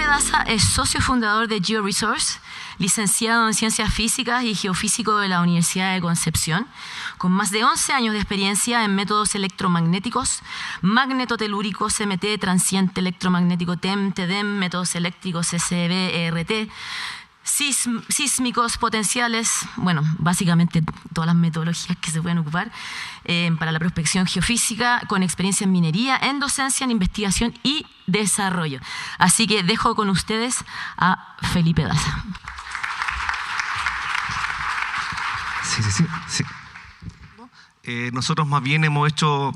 Daza es socio fundador de GeoResource, licenciado en Ciencias Físicas y geofísico de la Universidad de Concepción, con más de 11 años de experiencia en métodos electromagnéticos, magnetotelúricos, CMT, transiente electromagnético, TEM, TEDEM, métodos eléctricos, SCB, ERT, sísmicos, potenciales, bueno, básicamente todas las metodologías que se pueden ocupar para la prospección geofísica, con experiencia en minería, en docencia, en investigación y desarrollo. Así que dejo con ustedes a Felipe Daza. Sí. Nosotros más bien hemos hecho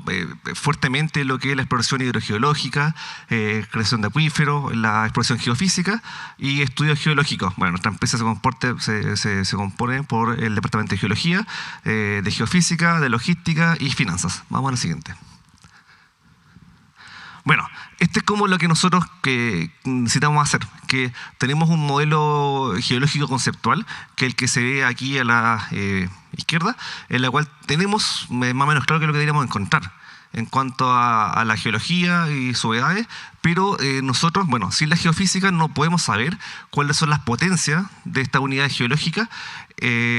fuertemente lo que es la exploración hidrogeológica, creación de acuíferos, la exploración geofísica y estudios geológicos. Bueno, nuestra empresa se compone por el Departamento de Geología, de Geofísica, de Logística y Finanzas. Vamos a la siguiente. Bueno, este es como lo que nosotros necesitamos hacer, que tenemos un modelo geológico conceptual, que es el que se ve aquí a la izquierda, en la cual tenemos más o menos claro qué es lo que deberíamos encontrar en cuanto a la geología y sus edades, pero nosotros, bueno, sin la geofísica no podemos saber cuáles son las potencias de estas unidades geológicas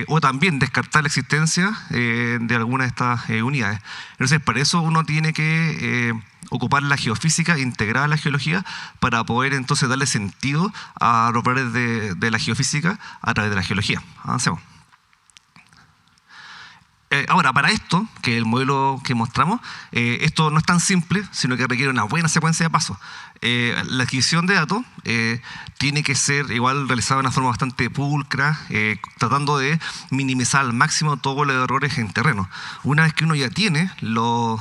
o también descartar la existencia de alguna de estas unidades. Entonces, para eso uno tiene que ocupar la geofísica integrada a la geología para poder entonces darle sentido a los valores de la geofísica a través de la geología. Avancemos. Ahora, para esto, que es el modelo que mostramos, esto no es tan simple, sino que requiere una buena secuencia de pasos. La adquisición de datos tiene que ser igual realizada de una forma bastante pulcra, tratando de minimizar al máximo todos los errores en terreno. Una vez que uno ya tiene los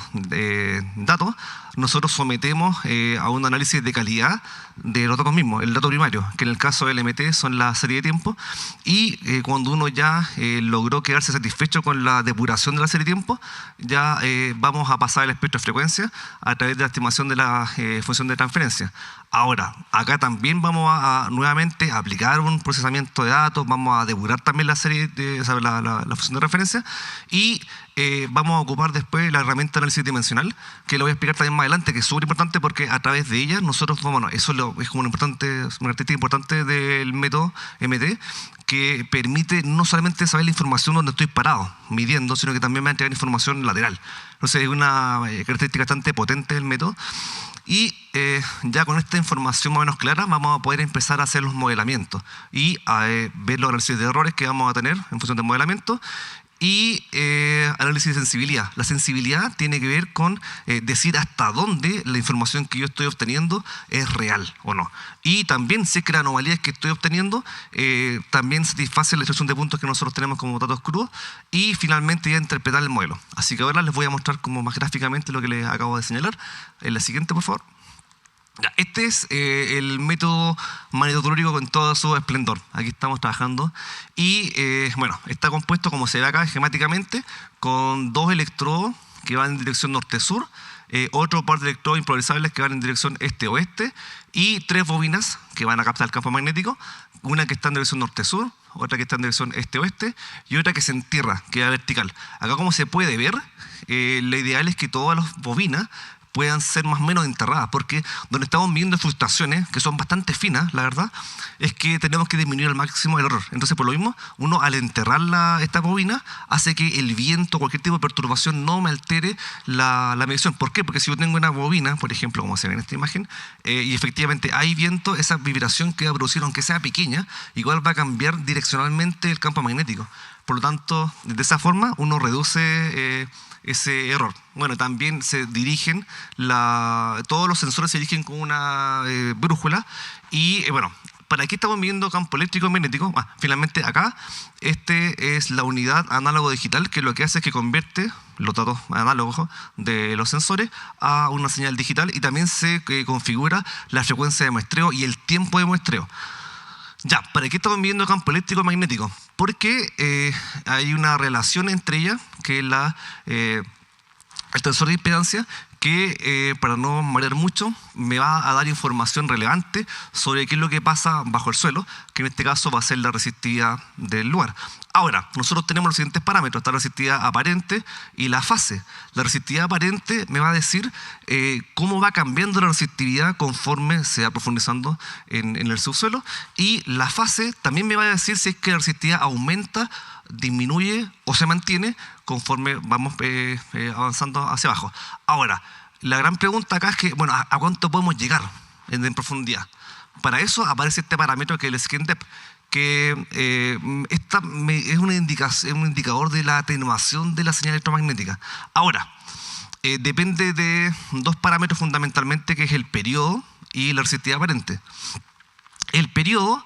datos, nosotros sometemos a un análisis de calidad de los datos mismos, el dato primario, que en el caso del LMT son la serie de tiempo, y cuando uno ya logró quedarse satisfecho con la depuración de la serie de tiempo, ya vamos a pasar el espectro de frecuencia a través de la estimación de la función de transferencia. Ahora, acá también vamos a nuevamente aplicar un procesamiento de datos, vamos a depurar también la serie la función de referencia y vamos a ocupar después la herramienta de análisis dimensional, que lo voy a explicar también más adelante, que es súper importante porque a través de ella nosotros, bueno, eso es como una característica importante del método MT, que permite no solamente saber la información donde estoy parado, midiendo, sino que también me va a entregar información lateral. Entonces es una característica bastante potente del método. Y ya con esta información más o menos clara vamos a poder empezar a hacer los modelamientos y a ver los análisis de errores que vamos a tener en función del modelamiento y análisis de sensibilidad. La sensibilidad tiene que ver con decir hasta dónde la información que yo estoy obteniendo es real o no. Y también si es que las anomalías que estoy obteniendo también satisfacen la extracción de puntos que nosotros tenemos como datos crudos y finalmente ya interpretar el modelo. Así que ahora les voy a mostrar como más gráficamente lo que les acabo de señalar. En la siguiente, por favor. Este es el método magnetotelúrico con todo su esplendor. Aquí estamos trabajando y bueno, está compuesto, como se ve acá, esquemáticamente, con 2 electrodos que van en dirección norte-sur, otro par de electrodos improvisables que van en dirección este-oeste y 3 bobinas que van a captar el campo magnético, una que está en dirección norte-sur, otra que está en dirección este-oeste y otra que se entierra, que va vertical. Acá, como se puede ver, lo ideal es que todas las bobinas puedan ser más o menos enterradas, porque donde estamos viendo fluctuaciones, que son bastante finas, la verdad, es que tenemos que disminuir al máximo el error. Entonces, por lo mismo, uno al enterrar esta bobina, hace que el viento, cualquier tipo de perturbación, no me altere la medición. ¿Por qué? Porque si yo tengo una bobina, por ejemplo, como se ve en esta imagen, y efectivamente hay viento, esa vibración que va a producir, aunque sea pequeña, igual va a cambiar direccionalmente el campo magnético. Por lo tanto, de esa forma, uno reduce ese error. Bueno, también se dirigen, todos los sensores se dirigen con una brújula y bueno, ¿para qué estamos midiendo campo eléctrico y magnético? Finalmente acá, este es la unidad análogo digital, que lo que hace es que convierte los datos análogos de los sensores a una señal digital y también se configura la frecuencia de muestreo y el tiempo de muestreo. Ya, ¿para qué estamos midiendo campo eléctrico y magnético? Porque hay una relación entre ellas, que es el tensor de impedancia, que para no marear mucho, me va a dar información relevante sobre qué es lo que pasa bajo el suelo, que en este caso va a ser la resistividad del lugar. Ahora, nosotros tenemos los siguientes parámetros, está la resistividad aparente y la fase. La resistividad aparente me va a decir cómo va cambiando la resistividad conforme se va profundizando en el subsuelo, y la fase también me va a decir si es que la resistividad aumenta, disminuye o se mantiene conforme vamos avanzando hacia abajo. Ahora, la gran pregunta acá es que, bueno, ¿a cuánto podemos llegar en profundidad? Para eso aparece este parámetro que es el skin depth, que es un indicador de la atenuación de la señal electromagnética. Ahora, depende de dos parámetros fundamentalmente, que es el periodo y la resistividad aparente. El periodo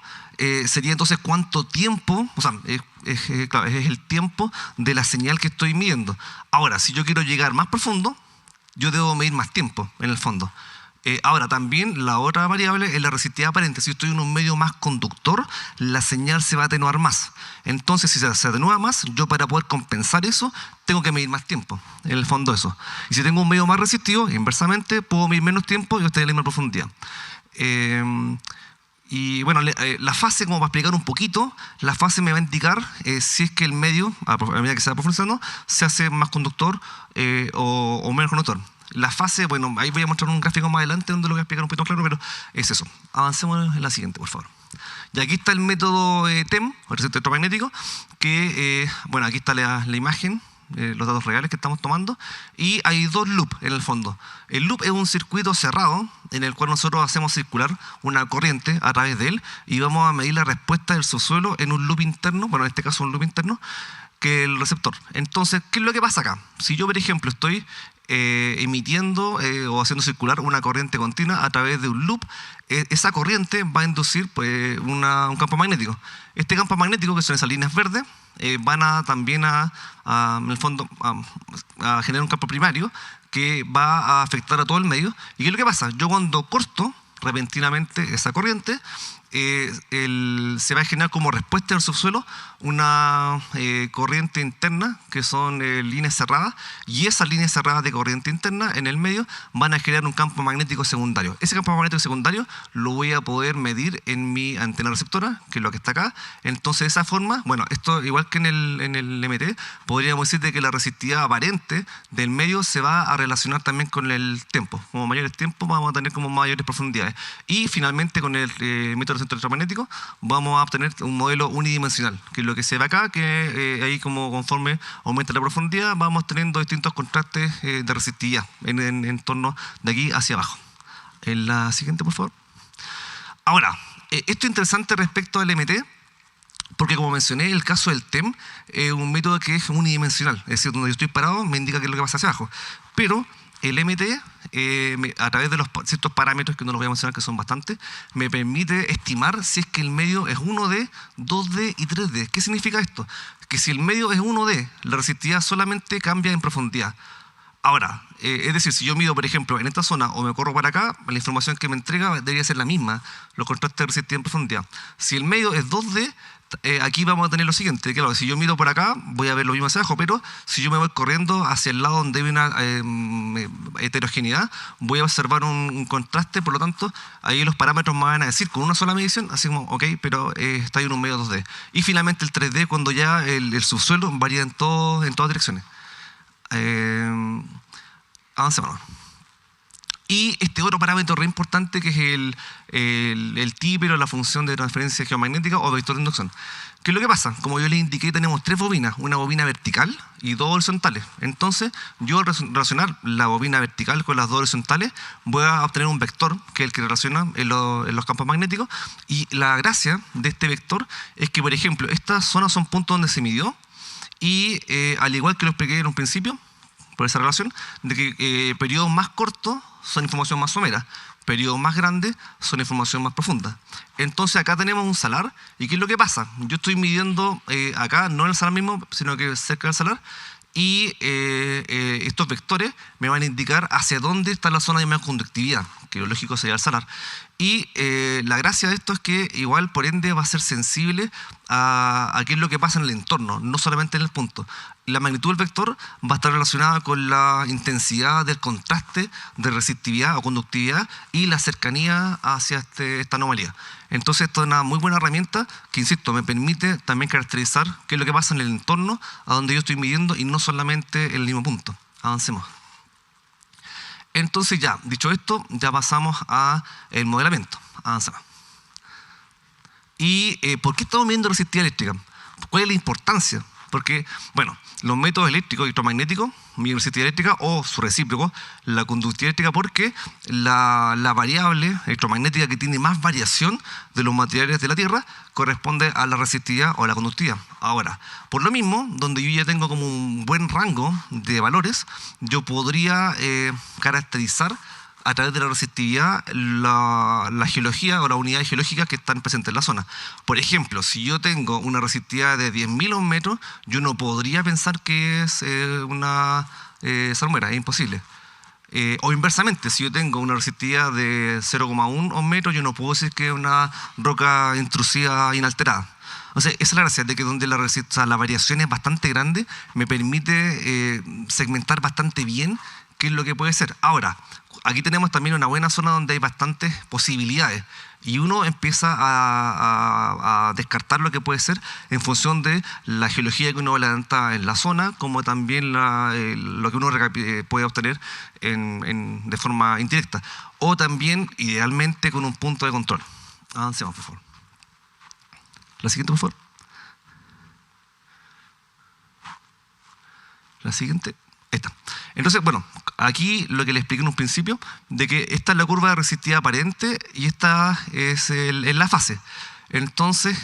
sería entonces cuánto tiempo, o sea, claro, es el tiempo de la señal que estoy midiendo. Ahora, si yo quiero llegar más profundo, yo debo medir más tiempo en el fondo. Ahora, también la otra variable es la resistividad aparente. Si estoy en un medio más conductor, la señal se va a atenuar más. Entonces, si se atenúa más, yo para poder compensar eso, tengo que medir más tiempo, en el fondo eso. Y si tengo un medio más resistivo, inversamente, puedo medir menos tiempo y obtener la misma profundidad. Y bueno, la fase, como para explicar un poquito, la fase me va a indicar si es que el medio, a medida que se va profundizando, se hace más conductor o menos conductor. La fase, bueno, ahí voy a mostrar un gráfico más adelante donde lo voy a explicar un poquito más claro, pero es eso. Avancemos en la siguiente, por favor. Y aquí está el método TEM, el receptor electromagnético, que, bueno, aquí está la imagen, los datos reales que estamos tomando, y hay dos loops en el fondo. El loop es un circuito cerrado en el cual nosotros hacemos circular una corriente a través de él y vamos a medir la respuesta del subsuelo en un loop interno, bueno, en este caso un loop interno, que el receptor. Entonces, ¿qué es lo que pasa acá? Si yo, por ejemplo, estoy emitiendo o haciendo circular una corriente continua a través de un loop, esa corriente va a inducir pues, un campo magnético. Este campo magnético, que son esas líneas verdes, van a también en el fondo a generar un campo primario que va a afectar a todo el medio. ¿Y qué es lo que pasa? Yo cuando corto repentinamente esa corriente, se va a generar como respuesta del subsuelo una corriente interna, que son líneas cerradas, y esas líneas cerradas de corriente interna en el medio van a generar un campo magnético secundario. Ese campo magnético secundario lo voy a poder medir en mi antena receptora, que es lo que está acá. Entonces, de esa forma, bueno, esto igual que en el MT, podríamos decir de que la resistividad aparente del medio se va a relacionar también con el tiempo. Como mayores tiempos vamos a tener como mayores profundidades. Y finalmente, con el método centro electromagnético, vamos a obtener un modelo unidimensional, que es lo que se ve acá, que ahí como conforme aumenta la profundidad, vamos teniendo distintos contrastes de resistividad en torno de aquí hacia abajo. En la siguiente, por favor. Ahora, esto es interesante respecto al MT, porque como mencioné, el caso del TEM es un método que es unidimensional, es decir, donde yo estoy parado me indica qué es lo que pasa hacia abajo. Pero el MT, a través de ciertos parámetros que no los voy a mencionar, que son bastantes, me permite estimar si es que el medio es 1D, 2D y 3D. ¿Qué significa esto? Que si el medio es 1D, la resistividad solamente cambia en profundidad. Ahora, es decir, si yo mido, por ejemplo, en esta zona o me corro para acá, la información que me entrega debería ser la misma, los contrastes de resistividad en profundidad. Si el medio es 2D, aquí vamos a tener lo siguiente, claro, si yo mido por acá, voy a ver lo mismo hacia abajo, pero si yo me voy corriendo hacia el lado donde hay una heterogeneidad, voy a observar un contraste, por lo tanto, ahí los parámetros me van a decir con una sola medición, así como, ok, pero está ahí en un medio 2D. Y finalmente el 3D, cuando ya el subsuelo varía en todas direcciones. Avancemos. Y este otro parámetro re importante, que es el típero, la función de transferencia geomagnética o vector de inducción. ¿Qué es lo que pasa? Como yo les indiqué, tenemos tres bobinas, una bobina vertical y dos horizontales. Entonces, yo al relacionar la bobina vertical con las dos horizontales, voy a obtener un vector, que es el que relaciona en los campos magnéticos. Y la gracia de este vector es que, por ejemplo, estas zonas son puntos donde se midió, y al igual que lo expliqué en un principio, por esa relación, de que periodos más cortos son información más somera, periodos más grandes son información más profunda. Entonces acá tenemos un salar, y ¿qué es lo que pasa? Yo estoy midiendo acá, no en el salar mismo, sino que cerca del salar, y estos vectores me van a indicar hacia dónde está la zona de más conductividad, que lo lógico sería el salar. Y la gracia de esto es que igual, por ende, va a ser sensible a qué es lo que pasa en el entorno, no solamente en el punto. La magnitud del vector va a estar relacionada con la intensidad del contraste de resistividad o conductividad y la cercanía hacia esta anomalía. Entonces, esto es una muy buena herramienta que, insisto, me permite también caracterizar qué es lo que pasa en el entorno a donde yo estoy midiendo y no solamente en el mismo punto. Avancemos. Entonces ya, dicho esto, ya pasamos al modelamiento. Avanzamos. ¿Y por qué estamos midiendo resistividad eléctrica? ¿Cuál es la importancia? Porque, bueno, los métodos eléctricos y electromagnéticos miden resistividad eléctrica o su recíproco, la conductividad eléctrica, porque la variable electromagnética que tiene más variación de los materiales de la Tierra corresponde a la resistividad o a la conductividad. Ahora, por lo mismo, donde yo ya tengo como un buen rango de valores, yo podría caracterizar a través de la resistividad la geología o las unidades geológicas que están presentes en la zona. Por ejemplo, si yo tengo una resistividad de 10.000 ohm metros, yo no podría pensar que es una salmuera, es imposible. O inversamente, si yo tengo una resistividad de 0,1 ohm metros, yo no puedo decir que es una roca intrusiva inalterada. Entonces, esa es la gracia de que donde la variación es bastante grande, me permite segmentar bastante bien qué es lo que puede ser. Ahora, aquí tenemos también una buena zona donde hay bastantes posibilidades y uno empieza a descartar lo que puede ser en función de la geología que uno levanta en la zona, como también lo que uno puede obtener de forma indirecta, o también, idealmente, con un punto de control. Avancemos, por favor. La siguiente, por favor. La siguiente. Esta. Entonces, bueno, aquí lo que le expliqué en un principio, de que esta es la curva de resistividad aparente y esta es la fase. Entonces,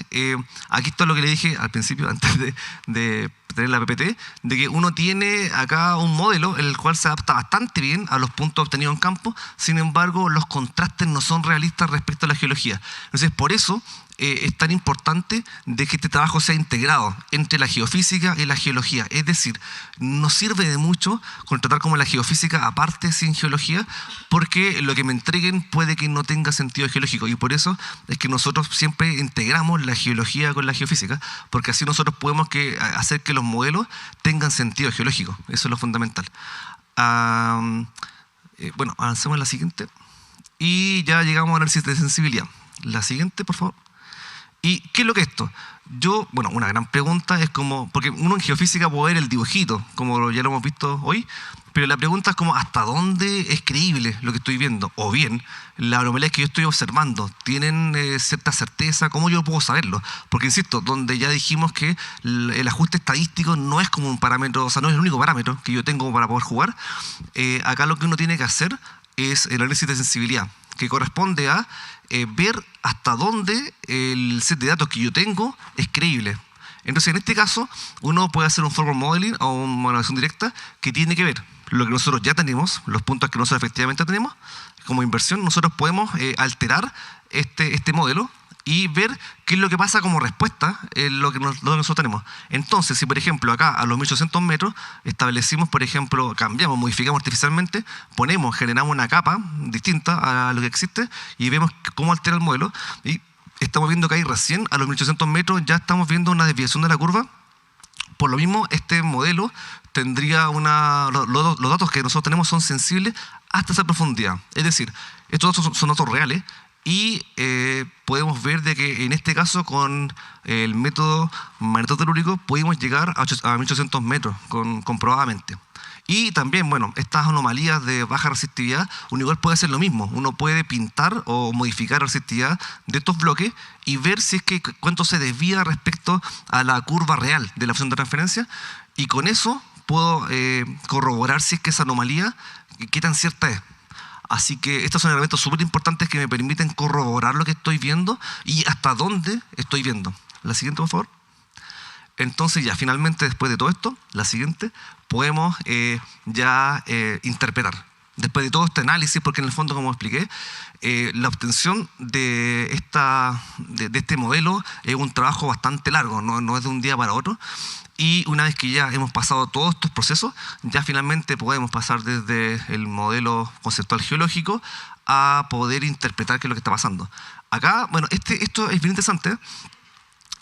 aquí está lo que le dije al principio, antes de tener la PPT, de que uno tiene acá un modelo en el cual se adapta bastante bien a los puntos obtenidos en campo, sin embargo, los contrastes no son realistas respecto a la geología. Entonces, por eso es tan importante de que este trabajo sea integrado entre la geofísica y la geología. Es decir, no sirve de mucho contratar como la geofísica aparte sin geología, porque lo que me entreguen puede que no tenga sentido geológico, y por eso es que nosotros siempre integramos la geología con la geofísica, porque así nosotros podemos hacer que los modelos tengan sentido geológico. Eso es lo fundamental. Bueno, avancemos a la siguiente y ya llegamos al análisis de sensibilidad. La siguiente, por favor. ¿Y qué es lo que es esto? Bueno, una gran pregunta es como, porque uno en geofísica puede ver el dibujito, como ya lo hemos visto hoy, pero la pregunta es como, ¿hasta dónde es creíble lo que estoy viendo? O bien, las anomalías que yo estoy observando, ¿tienen cierta certeza? ¿Cómo yo puedo saberlo? Porque, insisto, donde ya dijimos que el ajuste estadístico no es como un parámetro, o sea, no es el único parámetro que yo tengo para poder jugar, acá lo que uno tiene que hacer es el análisis de sensibilidad, que corresponde a ver hasta dónde el set de datos que yo tengo es creíble. Entonces, en este caso, uno puede hacer un forward modeling o una modelación directa que tiene que ver lo que nosotros ya tenemos, los puntos que nosotros efectivamente tenemos. Como inversión, nosotros podemos alterar este modelo y ver qué es lo que pasa como respuesta en lo que nosotros tenemos. Entonces, si por ejemplo acá a los 1800 metros establecimos, por ejemplo, cambiamos, modificamos artificialmente, generamos una capa distinta a lo que existe y vemos cómo altera el modelo, y estamos viendo que ahí recién a los 1800 metros ya estamos viendo una desviación de la curva. Por lo mismo, este modelo tendría los datos que nosotros tenemos son sensibles hasta esa profundidad. Es decir, estos datos son datos reales. Y podemos ver de que en este caso con el método magnetotelúrico pudimos llegar a 1800 metros comprobadamente. Y también, bueno, estas anomalías de baja resistividad, uno igual puede hacer lo mismo. Uno puede pintar o modificar la resistividad de estos bloques y ver si es que cuánto se desvía respecto a la curva real de la función de transferencia. Y con eso puedo corroborar si es que esa anomalía, qué tan cierta es. Así que estos son elementos súper importantes que me permiten corroborar lo que estoy viendo y hasta dónde estoy viendo. La siguiente, por favor. Entonces ya finalmente, después de todo esto, la siguiente, podemos interpretar. Después de todo este análisis, porque en el fondo, como expliqué, la obtención de este modelo es un trabajo bastante largo, no es de un día para otro. Y una vez que ya hemos pasado todos estos procesos, ya finalmente podemos pasar desde el modelo conceptual geológico a poder interpretar qué es lo que está pasando. Acá, bueno, esto es bien interesante.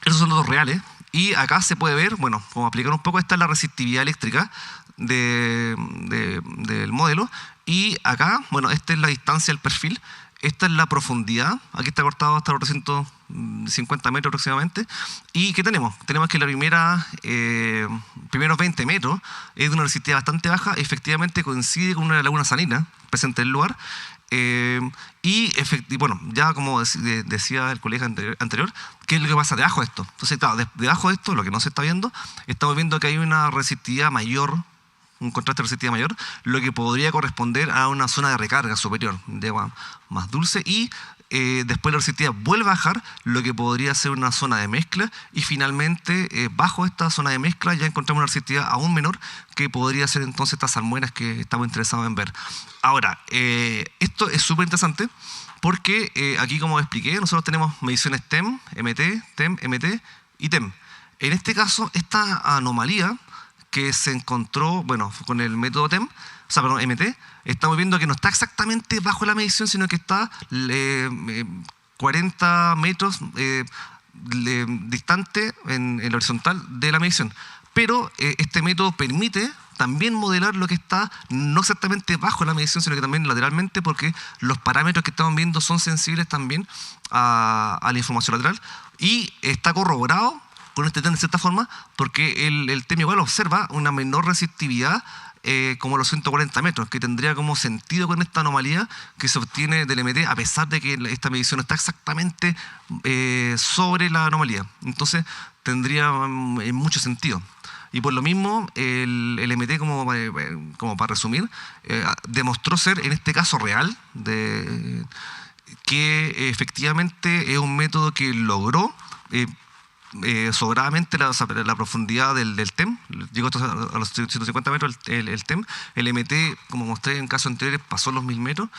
Estos son datos reales. Y acá se puede ver, bueno, como aplicar un poco, esta es la resistividad eléctrica del modelo. Y acá, bueno, esta es la distancia del perfil. Esta es la profundidad. Aquí está cortado hasta los 350 metros aproximadamente. ¿Y qué tenemos? Tenemos que la primeros 20 metros es de una resistividad bastante baja. Efectivamente coincide con una laguna salina presente en el lugar. Y bueno, ya como decía el colega anterior, ¿qué es lo que pasa debajo de esto? Entonces, claro, debajo de esto, lo que no se está viendo, estamos viendo que hay una resistividad mayor, un contraste de resistividad mayor, lo que podría corresponder a una zona de recarga superior, de agua más dulce, y después la resistividad vuelve a bajar, lo que podría ser una zona de mezcla, y finalmente bajo esta zona de mezcla ya encontramos una resistividad aún menor, que podría ser entonces estas salmueras que estamos interesados en ver. Ahora, esto es súper interesante, porque aquí, como expliqué, nosotros tenemos mediciones TEM, MT, TEM, MT y TEM. En este caso, esta anomalía que se encontró, bueno, con el método TEM, MT, estamos viendo que no está exactamente bajo la medición, sino que está 40 metros distante en la horizontal de la medición. Pero este método permite también modelar lo que está no exactamente bajo la medición, sino que también lateralmente, porque los parámetros que estamos viendo son sensibles también a la información lateral, y está corroborado con este TEM de cierta forma, porque el TEM igual observa una menor resistividad como los 140 metros, que tendría como sentido con esta anomalía que se obtiene del MT, a pesar de que esta medición está exactamente sobre la anomalía. Entonces tendría mucho sentido. Y por lo mismo, el MT, como para resumir, demostró ser, en este caso real, que efectivamente es un método que logró sobradamente la profundidad del TEM. Llegó a los 150 metros el TEM. El MT, como mostré en casos anteriores, pasó los 1000 metros.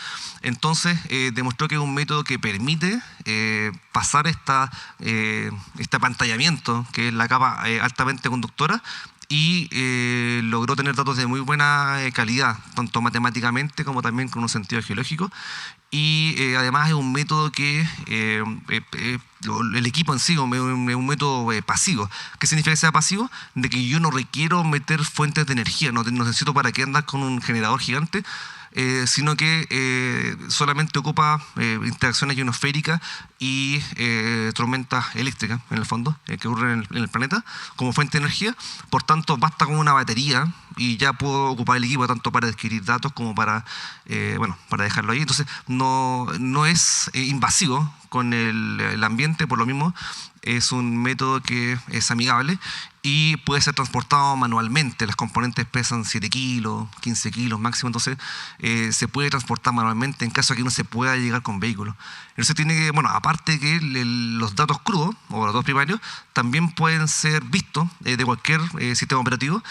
Entonces demostró que es un método que permite pasar este apantallamiento, que es la capa altamente conductora, y logró tener datos de muy buena calidad, tanto matemáticamente como también con un sentido geológico. Y además es un método que el equipo en sí es un método pasivo. ¿Qué significa que sea pasivo? De que yo no requiero meter fuentes de energía, no necesito para qué andar con un generador gigante, sino que solamente ocupa interacciones ionosféricas y tormentas eléctricas, en el fondo, que ocurren en el planeta, como fuente de energía. Por tanto, basta con una batería y ya puedo ocupar el equipo tanto para adquirir datos como para dejarlo ahí. Entonces, no es invasivo con el ambiente, por lo mismo es un método que es amigable y puede ser transportado manualmente. Las componentes pesan 7 kilos, 15 kilos máximo, entonces se puede transportar manualmente en caso de que no se pueda llegar con vehículos. Entonces tiene que, aparte que los datos crudos o los datos primarios también pueden ser vistos de cualquier sistema operativo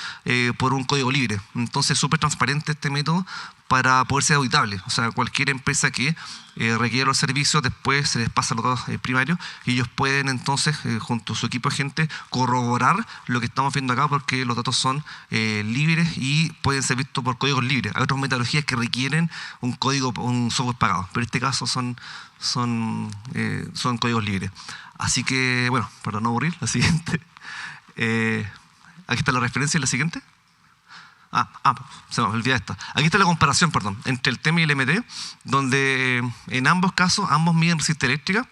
por un código libre. Entonces es súper transparente este método para poder ser auditable. O sea, cualquier empresa que requiera los servicios, después se les pasa los datos primarios y ellos pueden entonces, junto a su equipo de gente, corroborar lo que estamos viendo acá, porque los datos son libres y pueden ser vistos por códigos libres. Hay otras metodologías que requieren un software pagado, pero en este caso son códigos libres. Así que, para no aburrir, la siguiente. Aquí está la referencia, la siguiente. Se me olvidó esta. Aquí está la comparación, entre el TEM y el MT, donde en ambos casos, ambos miden resistencia eléctrica.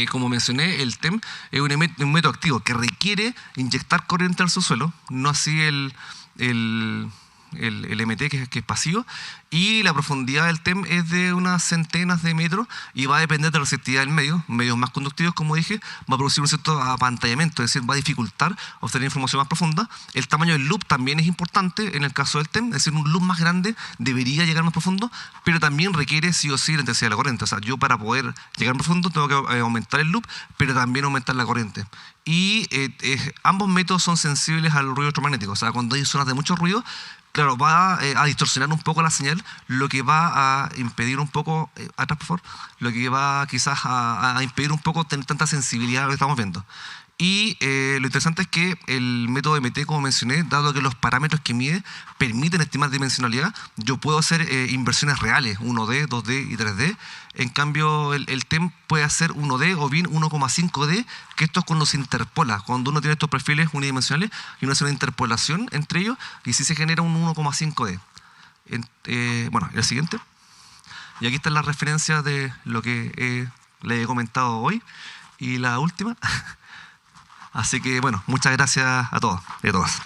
Como mencioné, el TEM es un método activo que requiere inyectar corriente al subsuelo, no así el MT, que es pasivo, y la profundidad del TEM es de unas centenas de metros y va a depender de la resistividad del medio. Medios más conductivos, como dije, va a producir un cierto apantallamiento, es decir, va a dificultar obtener información más profunda. El tamaño del loop también es importante en el caso del TEM, es decir, un loop más grande debería llegar más profundo, pero también requiere sí o sí la intensidad de la corriente. O sea, yo para poder llegar más profundo tengo que aumentar el loop, pero también aumentar la corriente. Y ambos métodos son sensibles al ruido electromagnético. O sea, cuando hay zonas de mucho ruido, claro, va a distorsionar un poco la señal, lo que va a impedir un poco, atrás por favor, lo que va quizás a impedir un poco tener tanta sensibilidad a lo que estamos viendo. Y lo interesante es que el método MT, como mencioné, dado que los parámetros que mide permiten estimar dimensionalidad, yo puedo hacer inversiones reales, 1D, 2D y 3D. En cambio, el TEM puede hacer 1D o bien 1,5D, que esto es cuando se interpola, cuando uno tiene estos perfiles unidimensionales y uno hace una interpolación entre ellos y sí se genera un 1,5D. Bueno, el siguiente. Y aquí están las referencias de lo que les he comentado hoy. Y la última. Así que, bueno, muchas gracias a todos y a todas.